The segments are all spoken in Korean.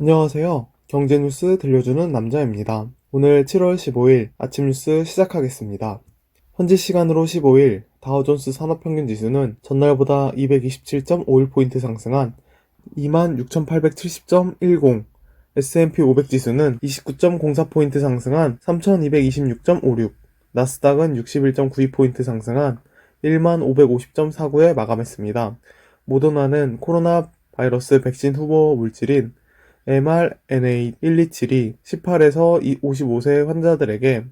안녕하세요. 경제뉴스 들려주는 남자입니다. 오늘 7월 15일 아침 뉴스 시작하겠습니다. 현지 시간으로 15일 다우존스 산업평균지수는 전날보다 227.51포인트 상승한 26,870.10, S&P 500지수는 29.04포인트 상승한 3,226.56, 나스닥은 61.92포인트 상승한 1550.49에 마감했습니다. 모더나는 코로나 바이러스 백신 후보 물질인 mRNA-127이 18에서 55세 환자들에게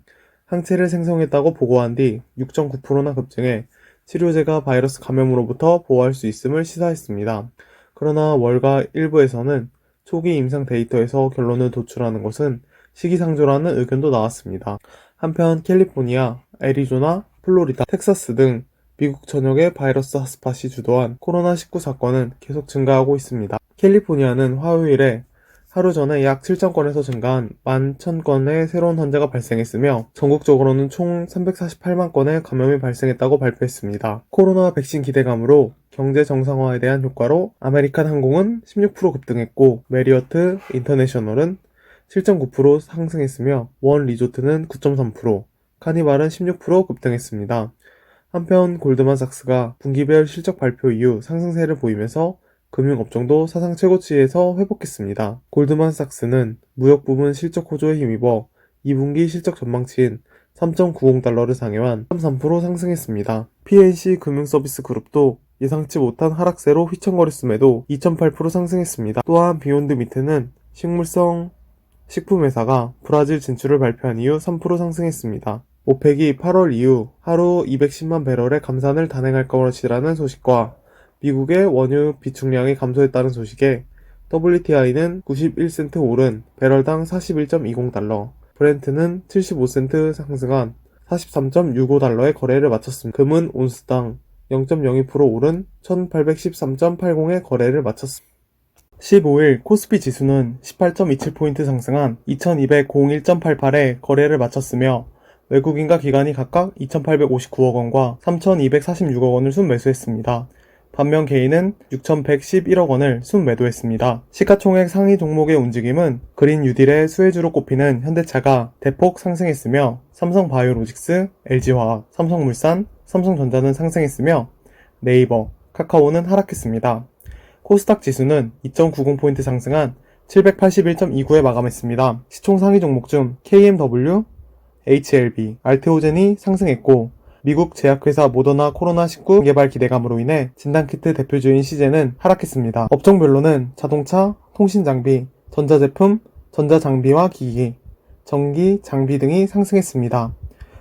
항체를 생성했다고 보고한 뒤 6.9%나 급증해 치료제가 바이러스 감염으로부터 보호할 수 있음을 시사했습니다. 그러나 월가 일부에서는 초기 임상 데이터에서 결론을 도출하는 것은 시기상조라는 의견도 나왔습니다. 한편 캘리포니아, 애리조나, 플로리다, 텍사스 등 미국 전역의 바이러스 핫스팟이 주도한 코로나19 사건은 계속 증가하고 있습니다. 캘리포니아는 화요일에 하루 전에 약 7,000건에서 증가한 11,000건의 새로운 환자가 발생했으며 전국적으로는 총 348만 건의 감염이 발생했다고 발표했습니다. 코로나 백신 기대감으로 경제 정상화에 대한 효과로 아메리칸 항공은 16% 급등했고 메리어트 인터내셔널은 7.9% 상승했으며 원 리조트는 9.3%, 카니발은 16% 급등했습니다. 한편 골드만삭스가 분기별 실적 발표 이후 상승세를 보이면서 금융업종도 사상 최고치에서 회복했습니다. 골드만삭스는 무역 부문 실적 호조에 힘입어 2분기 실적 전망치인 3.90달러를 상회한 3.3% 상승했습니다. PNC 금융서비스 그룹도 예상치 못한 하락세로 휘청거렸음에도 2.8% 상승했습니다. 또한 비욘드 미트는 식물성 식품회사가 브라질 진출을 발표한 이후 3% 상승했습니다. 오펙이 8월 이후 하루 210만 배럴의 감산을 단행할 것이라는 소식과 미국의 원유 비축량이 감소했다는 소식에 WTI는 91센트 오른 배럴당 41.20달러, 브렌트는 75센트 상승한 43.65달러의 거래를 마쳤습니다. 금은 온스당 0.02% 오른 1813.80의 거래를 마쳤습니다. 15일 코스피 지수는 18.27포인트 상승한 2201.88에 거래를 마쳤으며 외국인과 기관이 각각 2,859억 원과 3,246억 원을 순매수했습니다. 반면 개인은 6,111억 원을 순매도했습니다. 시가총액 상위 종목의 움직임은 그린 뉴딜의 수혜주로 꼽히는 현대차가 대폭 상승했으며 삼성바이오로직스, LG화학, 삼성물산, 삼성전자는 상승했으며 네이버, 카카오는 하락했습니다. 코스닥 지수는 2.90포인트 상승한 781.29에 마감했습니다. 시총 상위 종목 중 KMW, HLB, 알테오젠이 상승했고 미국 제약회사 모더나 코로나19 개발 기대감으로 인해 진단키트 대표주인 시젠은 하락했습니다. 업종별로는 자동차, 통신장비, 전자제품, 전자장비와 기기, 전기, 장비 등이 상승했습니다.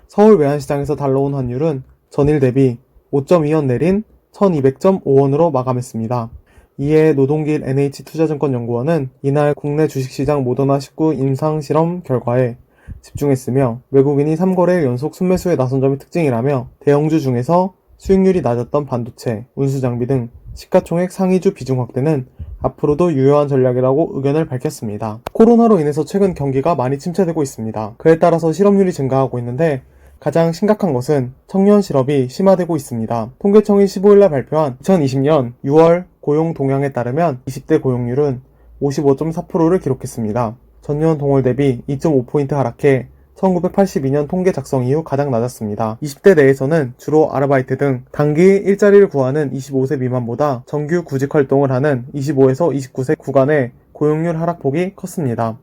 서울 외환시장에서 달러온 환율은 전일 대비 5.2원 내린 1200.5원으로 마감했습니다. 이에 노동길 NH투자증권연구원은 이날 국내 주식시장 모더나19 임상실험 결과에 집중했으며 외국인이 3거래 연속 순매수에 나선 점이 특징이라며 대형주 중에서 수익률이 낮았던 반도체, 운수장비 등 시가총액 상위주 비중 확대는 앞으로도 유효한 전략이라고 의견을 밝혔습니다. 코로나로 인해서 최근 경기가 많이 침체되고 있습니다. 그에 따라서 실업률이 증가하고 있는데 가장 심각한 것은 청년 실업이 심화되고 있습니다. 통계청이 15일날 발표한 2020년 6월 고용 동향에 따르면 20대 고용률은 55.4%를 기록했습니다. 전년 동월 대비 2.5포인트 하락해 1982년 통계 작성 이후 가장 낮았습니다. 20대 내에서는 주로 아르바이트 등 단기 일자리를 구하는 25세 미만보다 정규 구직 활동을 하는 25에서 29세 구간의 고용률 하락폭이 컸습니다.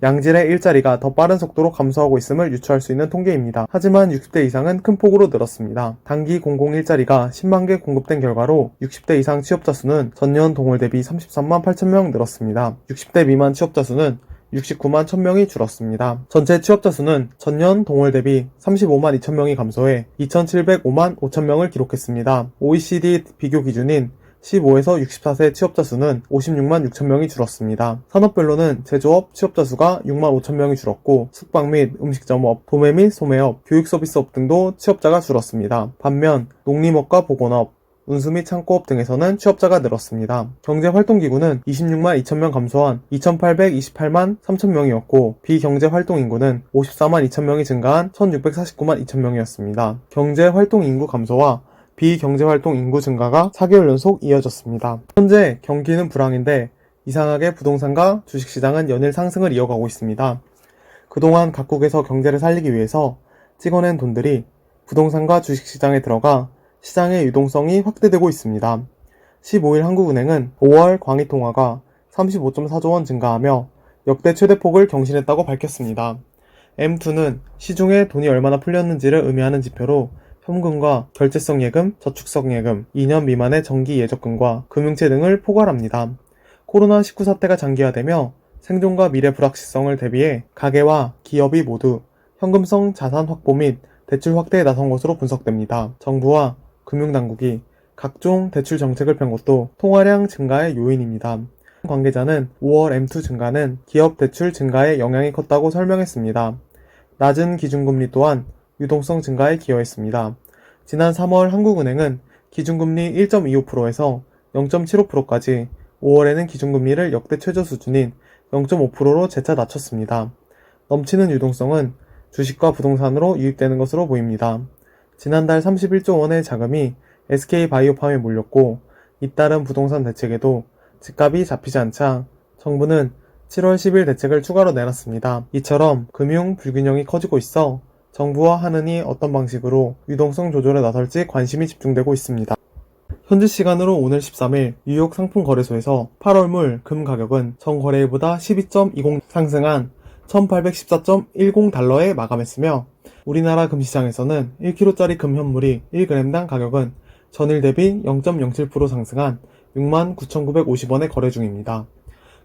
양질의 일자리가 더 빠른 속도로 감소하고 있음을 유추할 수 있는 통계입니다. 하지만 60대 이상은 큰 폭으로 늘었습니다. 단기 공공 일자리가 10만 개 공급된 결과로 60대 이상 취업자 수는 전년 동월 대비 33만 8천 명 늘었습니다. 60대 미만 취업자 수는 69만 1000명이 줄었습니다. 전체 취업자 수는 전년 동월 대비 35만 2천명이 감소해 2705만 5천명을 기록했습니다. OECD 비교 기준인 15에서 64세 취업자 수는 56만 6천명이 줄었습니다. 산업별로는 제조업 취업자 수가 6만 5천명이 줄었고 숙박 및 음식점업, 도매 및 소매업, 교육서비스업 등도 취업자가 줄었습니다. 반면 농림업과 보건업, 운수 및 창고업 등에서는 취업자가 늘었습니다. 경제활동기구는 26만 2천명 감소한 2828만 3천명이었고 비경제활동인구는 54만 2천명이 증가한 1649만 2천명이었습니다. 경제활동인구 감소와 비경제활동 인구 증가가 4개월 연속 이어졌습니다. 현재 경기는 불황인데 이상하게 부동산과 주식시장은 연일 상승을 이어가고 있습니다. 그동안 각국에서 경제를 살리기 위해서 찍어낸 돈들이 부동산과 주식시장에 들어가 시장의 유동성이 확대되고 있습니다. 15일 한국은행은 5월 광의통화가 35.4조 원 증가하며 역대 최대폭을 경신했다고 밝혔습니다. M2는 시중에 돈이 얼마나 풀렸는지를 의미하는 지표로 현금과 결제성 예금, 저축성 예금, 2년 미만의 정기 예적금과 금융채 등을 포괄합니다. 코로나19 사태가 장기화되며 생존과 미래 불확실성을 대비해 가계와 기업이 모두 현금성 자산 확보 및 대출 확대에 나선 것으로 분석됩니다. 정부와 금융당국이 각종 대출 정책을 편 것도 통화량 증가의 요인입니다. 관계자는 5월 M2 증가는 기업 대출 증가에 영향이 컸다고 설명했습니다. 낮은 기준금리 또한 유동성 증가에 기여했습니다. 지난 3월 한국은행은 기준금리 1.25%에서 0.75%까지 5월에는 기준금리를 역대 최저 수준인 0.5%로 재차 낮췄습니다. 넘치는 유동성은 주식과 부동산으로 유입되는 것으로 보입니다. 지난달 31조 원의 자금이 SK바이오팜에 몰렸고 잇따른 부동산 대책에도 집값이 잡히지 않자 정부는 7월 10일 대책을 추가로 내놨습니다. 이처럼 금융 불균형이 커지고 있어 정부와 하느니 어떤 방식으로 유동성 조절에 나설지 관심이 집중되고 있습니다. 현지 시간으로 오늘 13일 뉴욕 상품거래소에서 8월물 금 가격은 전 거래일보다 12.20 상승한 1814.10달러에 마감했으며 우리나라 금시장에서는 1kg짜리 금 현물이 1g당 가격은 전일 대비 0.07% 상승한 69,950원에 거래 중입니다.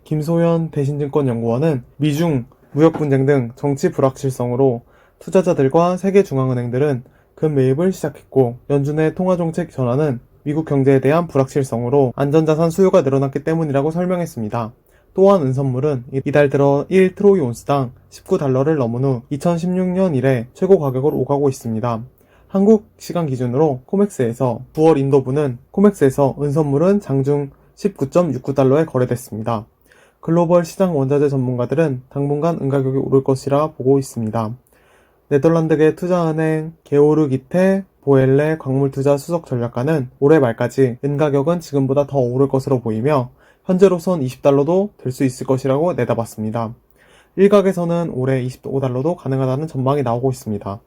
김소연 대신증권연구원은 미중 무역 분쟁 등 정치 불확실성으로 투자자들과 세계 중앙은행들은 금 매입을 시작했고 연준의 통화정책 전환은 미국 경제에 대한 불확실성으로 안전자산 수요가 늘어났기 때문이라고 설명했습니다. 또한 은선물은 이달 들어 1트로이 온스당 19달러를 넘은 후 2016년 이래 최고 가격으로 오가고 있습니다. 한국 시간 기준으로 코맥스에서 9월 인도분은 코맥스에서 은선물은 장중 19.69달러에 거래됐습니다. 글로벌 시장 원자재 전문가들은 당분간 은가격이 오를 것이라 보고 있습니다. 네덜란드계 투자은행 게오르기테 보엘레 광물투자 수석 전략가는 올해 말까지 은가격은 지금보다 더 오를 것으로 보이며 현재로선 20달러도 될 수 있을 것이라고 내다봤습니다. 일각에서는 올해 25달러도 가능하다는 전망이 나오고 있습니다.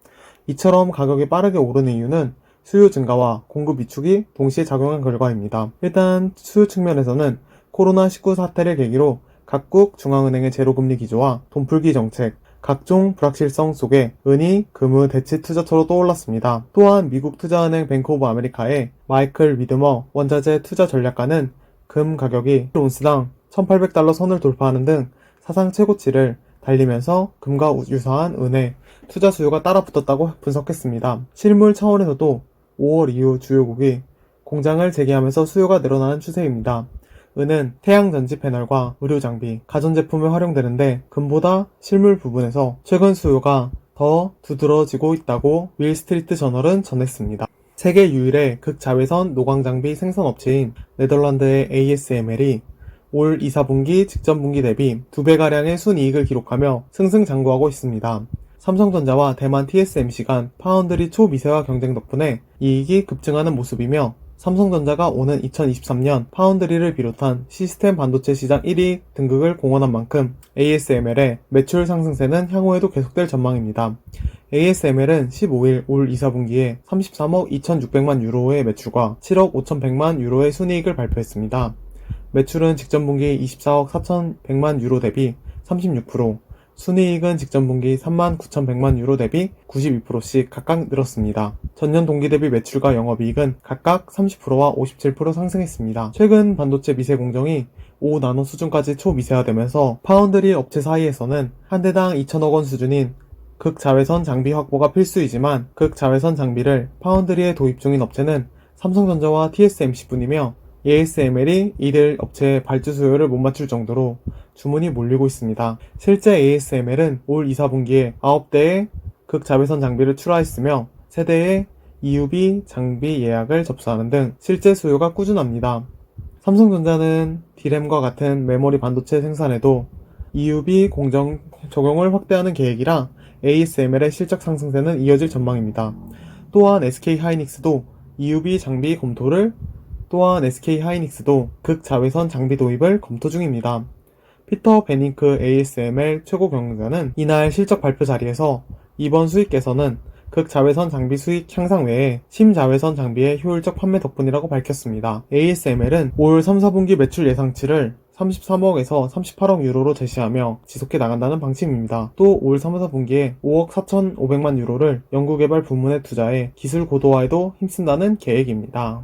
이처럼 가격이 빠르게 오르는 이유는 수요 증가와 공급 위축이 동시에 작용한 결과입니다. 일단 수요 측면에서는 코로나19 사태를 계기로 각국 중앙은행의 제로금리 기조와 돈풀기 정책, 각종 불확실성 속에 은이 금의 대치 투자처로 떠올랐습니다. 또한 미국 투자은행 뱅크 오브 아메리카의 마이클 위드머 원자재 투자 전략가는 금 가격이 온스당 1800달러 선을 돌파하는 등 사상 최고치를 달리면서 금과 유사한 은의 투자 수요가 따라붙었다고 분석했습니다. 실물 차원에서도 5월 이후 주요국이 공장을 재개하면서 수요가 늘어나는 추세입니다. 은은 태양전지 패널과 의료장비, 가전제품에 활용되는데 금보다 실물 부분에서 최근 수요가 더 두드러지고 있다고 밀스트리트 저널은 전했습니다. 세계 유일의 극자외선 노광장비 생산업체인 네덜란드의 ASML이 올 2, 4분기 직전 분기 대비 2배가량의 순이익을 기록하며 승승장구하고 있습니다. 삼성전자와 대만 TSMC 간 파운드리 초미세화 경쟁 덕분에 이익이 급증하는 모습이며 삼성전자가 오는 2023년 파운드리를 비롯한 시스템 반도체 시장 1위 등극을 공언한 만큼 ASML의 매출 상승세는 향후에도 계속될 전망입니다. ASML은 15일 올 2, 4분기에 33억 2,600만 유로의 매출과 7억 5,100만 유로의 순이익을 발표했습니다. 매출은 직전 분기 24억 4,100만 유로 대비 36%, 순이익은 직전 분기 39,100만 유로 대비 92%씩 각각 늘었습니다. 전년 동기 대비 매출과 영업이익은 각각 30%와 57% 상승했습니다. 최근 반도체 미세 공정이 5나노 수준까지 초미세화되면서 파운드리 업체 사이에서는 한 대당 2천억 원 수준인 극자외선 장비 확보가 필수이지만 극자외선 장비를 파운드리에 도입 중인 업체는 삼성전자와 TSMC뿐이며 ASML이 이들 업체의 발주 수요를 못 맞출 정도로 주문이 몰리고 있습니다. 실제 ASML은 올 2, 4분기에 9대의 극자외선 장비를 출하했으며 세대의 EUV 장비 예약을 접수하는 등 실제 수요가 꾸준합니다. 삼성전자는 D램과 같은 메모리 반도체 생산에도 EUV 공정 적용을 확대하는 계획이라 ASML의 실적 상승세는 이어질 전망입니다. 또한 SK하이닉스도 EUV 장비 검토를 또한 SK 하이닉스도 극자외선 장비 도입을 검토 중입니다. 피터 베닝크 ASML 최고 경영자는 이날 실적 발표 자리에서 이번 수익 개선은 극자외선 장비 수익 향상 외에 심자외선 장비의 효율적 판매 덕분이라고 밝혔습니다. ASML은 올 3, 4분기 매출 예상치를 33억에서 38억 유로로 제시하며 지속해 나간다는 방침입니다. 또 올 3, 4분기에 5억 4,500만 유로를 연구개발 부문에 투자해 기술 고도화에도 힘쓴다는 계획입니다.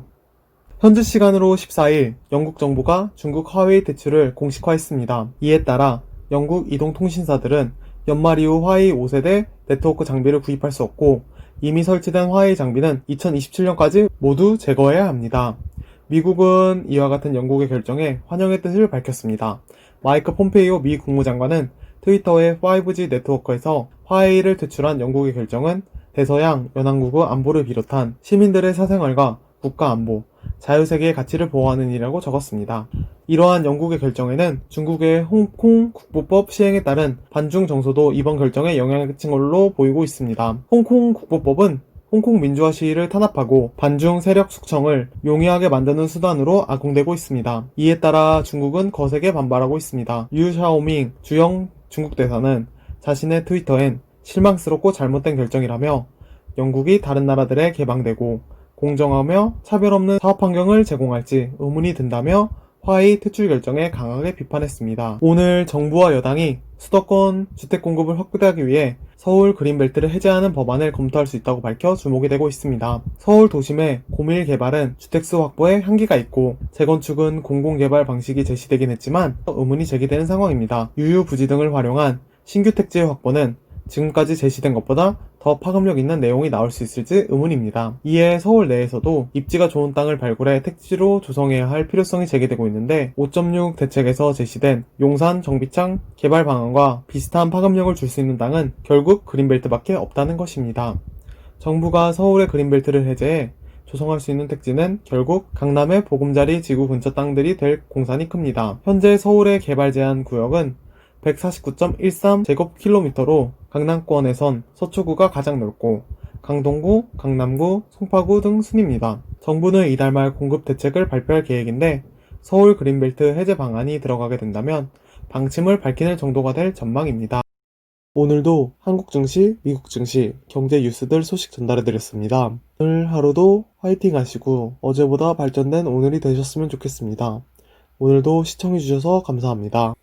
현지 시간으로 14일 영국 정부가 중국 화웨이 퇴출을 공식화했습니다. 이에 따라 영국 이동통신사들은 연말 이후 화웨이 5세대 네트워크 장비를 구입할 수 없고 이미 설치된 화웨이 장비는 2027년까지 모두 제거해야 합니다. 미국은 이와 같은 영국의 결정에 환영의 뜻을 밝혔습니다. 마이크 폼페이오 미 국무장관은 트위터의 5G 네트워크에서 화웨이를 퇴출한 영국의 결정은 대서양 연안국의 안보를 비롯한 시민들의 사생활과 국가 안보, 자유세계의 가치를 보호하는 일이라고 적었습니다. 이러한 영국의 결정에는 중국의 홍콩 국보법 시행에 따른 반중 정서도 이번 결정에 영향을 끼친 걸로 보이고 있습니다. 홍콩 국보법은 홍콩 민주화 시위를 탄압하고 반중 세력 숙청을 용이하게 만드는 수단으로 악용되고 있습니다. 이에 따라 중국은 거세게 반발하고 있습니다. 유 샤오밍 주영 중국 대사는 자신의 트위터엔 실망스럽고 잘못된 결정이라며 영국이 다른 나라들에 개방되고 공정하며 차별 없는 사업 환경을 제공할지 의문이 든다며 화웨이 퇴출 결정에 강하게 비판했습니다. 오늘 정부와 여당이 수도권 주택 공급을 확대하기 위해 서울 그린벨트를 해제하는 법안을 검토할 수 있다고 밝혀 주목이 되고 있습니다. 서울 도심의 고밀 개발은 주택수 확보에 한계가 있고 재건축은 공공개발 방식이 제시되긴 했지만 의문이 제기되는 상황입니다. 유유부지 등을 활용한 신규 택지의 확보는 지금까지 제시된 것보다 더 파급력 있는 내용이 나올 수 있을지 의문입니다. 이에 서울 내에서도 입지가 좋은 땅을 발굴해 택지로 조성해야 할 필요성이 제기되고 있는데 5.6 대책에서 제시된 용산 정비창 개발 방안과 비슷한 파급력을 줄 수 있는 땅은 결국 그린벨트밖에 없다는 것입니다. 정부가 서울의 그린벨트를 해제해 조성할 수 있는 택지는 결국 강남의 보금자리 지구 근처 땅들이 될 공산이 큽니다. 현재 서울의 개발 제한 구역은 149.13제곱킬로미터로 강남권에선 서초구가 가장 넓고 강동구, 강남구, 송파구 등 순입니다. 정부는 이달 말 공급 대책을 발표할 계획인데 서울 그린벨트 해제 방안이 들어가게 된다면 방침을 밝히는 정도가 될 전망입니다. 오늘도 한국 증시, 미국 증시, 경제 뉴스들 소식 전달해드렸습니다. 오늘 하루도 화이팅 하시고 어제보다 발전된 오늘이 되셨으면 좋겠습니다. 오늘도 시청해주셔서 감사합니다.